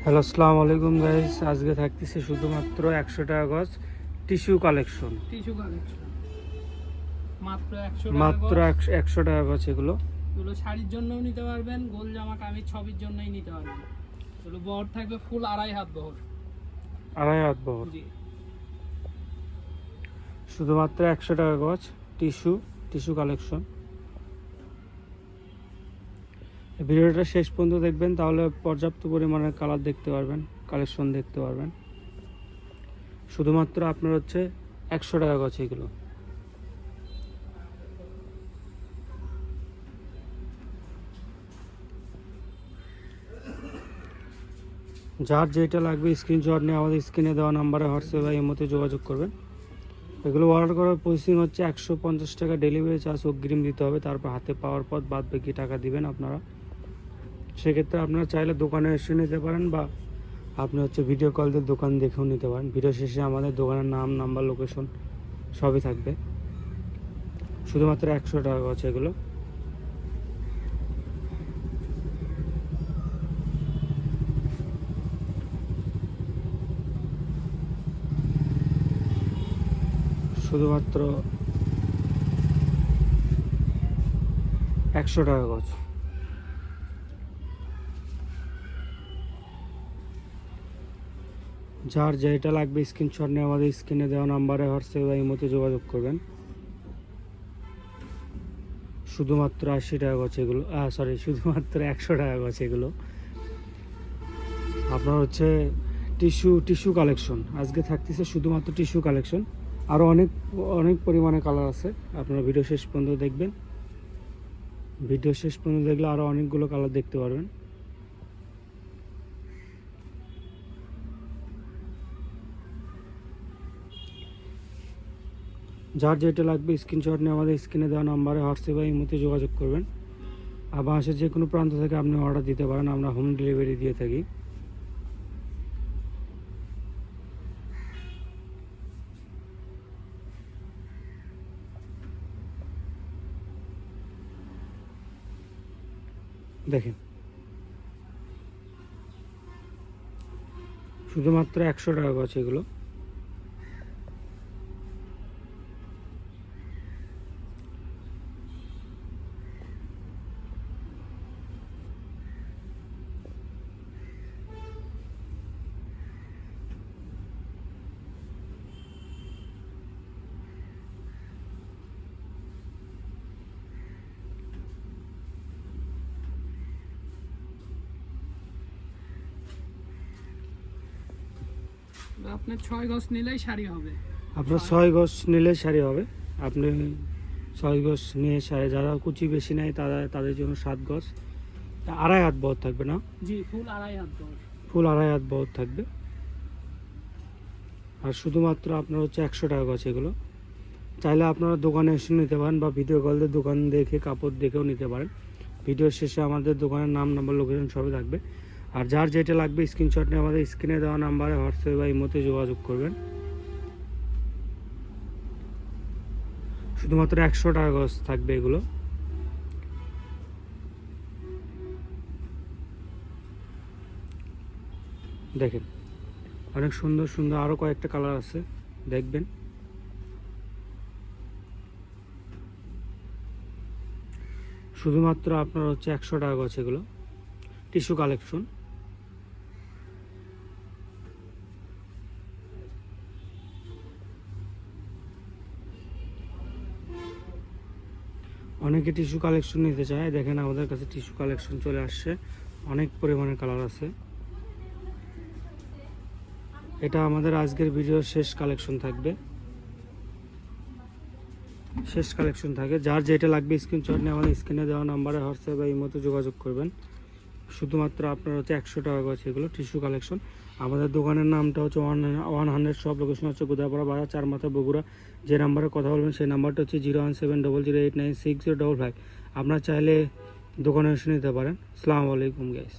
Hello, আসসালামু আলাইকুম guys. আজকে থাকতেছে শুধুমাত্র 100 টাকা গজ টিস্যু কালেকশন। মাত্র 100 টাকা মাত্র গজ। 100 টাকা গজ। এগুলো শাড়ির জন্যও নিতে পারবেন, গোল জামা কামিজ ছবির জন্যই নিতে পারবেন। এগুলো বহর থাকবে ফুল 2.5 হাত বহর। 2.5 হাত বহর। জি, শুধুমাত্র 100 টাকা গজ টিস্যু কালেকশন। ভিডিওটা শেষ পর্যন্ত দেখবেন, তাহলে পর্যাপ্ত পরিমাণের কালার দেখতে পারবেন, কালেকশন দেখতে পারবেন। শুধুমাত্র আপনার হচ্ছে 100 টাকা গজ এগুলো। যার যেটা লাগবে স্ক্রিনশট নিয়ে আমাদের স্ক্রিনে দেওয়া নাম্বারে হোয়াটসঅ্যাপ বা ইমোতে যোগাযোগ করবেন। এগুলো অর্ডার করার প্রসেসিং হচ্ছে 150 টাকা ডেলিভারি চার্জ অগ্রিম দিতে হবে, তারপর হাতে পাওয়ার পর বাদ বাকি টাকা দিবেন আপনারা। সেক্ষেত্রে আপনারা চাইলে দোকানে এসে নিতে পারেন, বা আপনি হচ্ছে ভিডিও কল দিয়ে দোকান দেখেও নিতে পারেন। ভিডিও শেষে আমাদের দোকানের নাম, নাম্বার, লোকেশন সবই থাকবে। শুধুমাত্র 100 টাকা আছে এগুলো। শুধুমাত্র 100 টাকা গজ। যার যেটা লাগবে স্ক্রিনশট নিয়ে আমাদের স্ক্রিনে দেওয়া নাম্বারে হোয়াটসঅ্যাপ বা ইমোতে যোগাযোগ করবেন। শুধুমাত্র 80 টাকা গজ এগুলো, শুধুমাত্র 100 টাকা গজ এগুলো। আপনার হচ্ছে টিস্যু কালেকশন আজকে থাকতেছে, শুধুমাত্র টিস্যু কালেকশন। আরও অনেক পরিমাণে কালার আছে, আপনারা ভিডিও শেষ পর্যন্ত দেখবেন। ভিডিও শেষ পর্যন্ত দেখলে আরও অনেকগুলো কালার দেখতে পারবেন। যার যেটা লাগবে স্ক্রিনশট নিয়ে আমাদের স্ক্রিনে দেওয়া নাম্বারে হোয়াটসঅ্যাপ বা ইমোতে যোগাযোগ করবেন। আর বাংলাদেশের যে কোনো প্রান্ত থেকে আপনি অর্ডার দিতে পারেন, আমরা হোম ডেলিভারি দিয়ে থাকি। দেখেন, শুধুমাত্র 100 টাকা গজ এগুলো। আপনার 6 গজ নিলেই শাড়ি হবে। আপনার 6 গজ নিলে শাড়ি হবে। আপনি 6 গজ নিয়ে শাড়ি, যারা কুচি বেশি নেয় তাদের জন্য 7 গজ 2.5 হাত বহর থাকবে না? জি, ফুল 2.5 হাত বহর। ফুল 2.5 হাত বহর থাকবে। আর শুধুমাত্র আপনার হচ্ছে 100 টাকা গজ এগুলো। চাইলে আপনারা দোকানে এসে নিতে পারেন, বা ভিডিও কল দিয়ে দোকান দেখে কাপড় দেখেও নিতে পারেন। ভিডিও শেষে আমাদের দোকানের নাম, নাম্বার, লোকেশন সবই থাকবে। আর যার যেটা লাগবে স্ক্রিনশট নিয়ে আমাদের স্ক্রিনে দেওয়া নাম্বারে হোয়াটসঅ্যাপ বা ইমোতে যোগাযোগ করবেন। শুধুমাত্র 100 টাকা গজ থাকবে এগুলো। দেখেন, অনেক সুন্দর সুন্দর আরও কয়েকটা কালার আছে, দেখবেন। শুধুমাত্র আপনার হচ্ছে 100 টাকা গজ এগুলো, টিস্যু কালেকশন। অনেকে টিস্যু কালেকশন নিতে চায়, দেখেন আমাদের কাছে টিস্যু কালেকশন চলে আসছে, অনেক পরিমাণে কালার আছে। এটা আমাদের আজকের ভিডিওর শেষ কালেকশন থাকবে, যার যেটা লাগবে স্ক্রিনশট নিয়ে আমাদের স্ক্রিনে দেওয়া নাম্বারে হোয়াটসঅ্যাপ বা ইমোতে যোগাযোগ করবেন। শুধুমাত্র আপনার হচ্ছে 100 টাকা গজ এগুলো, টিস্যু কালেকশন। আমাদের দোকানের নামটা হচ্ছে 100 শপ, লোকেশন হচ্ছে গোদাপাড়া বাজার, 4 মাথা, বগুড়া। যে নাম্বারে কথা বলবেন সেই নাম্বারটা হচ্ছে 01700896055। আপনারা চাইলে দোকানে এসে নিতে পারেন। আসসালামু আলাইকুম গাইস।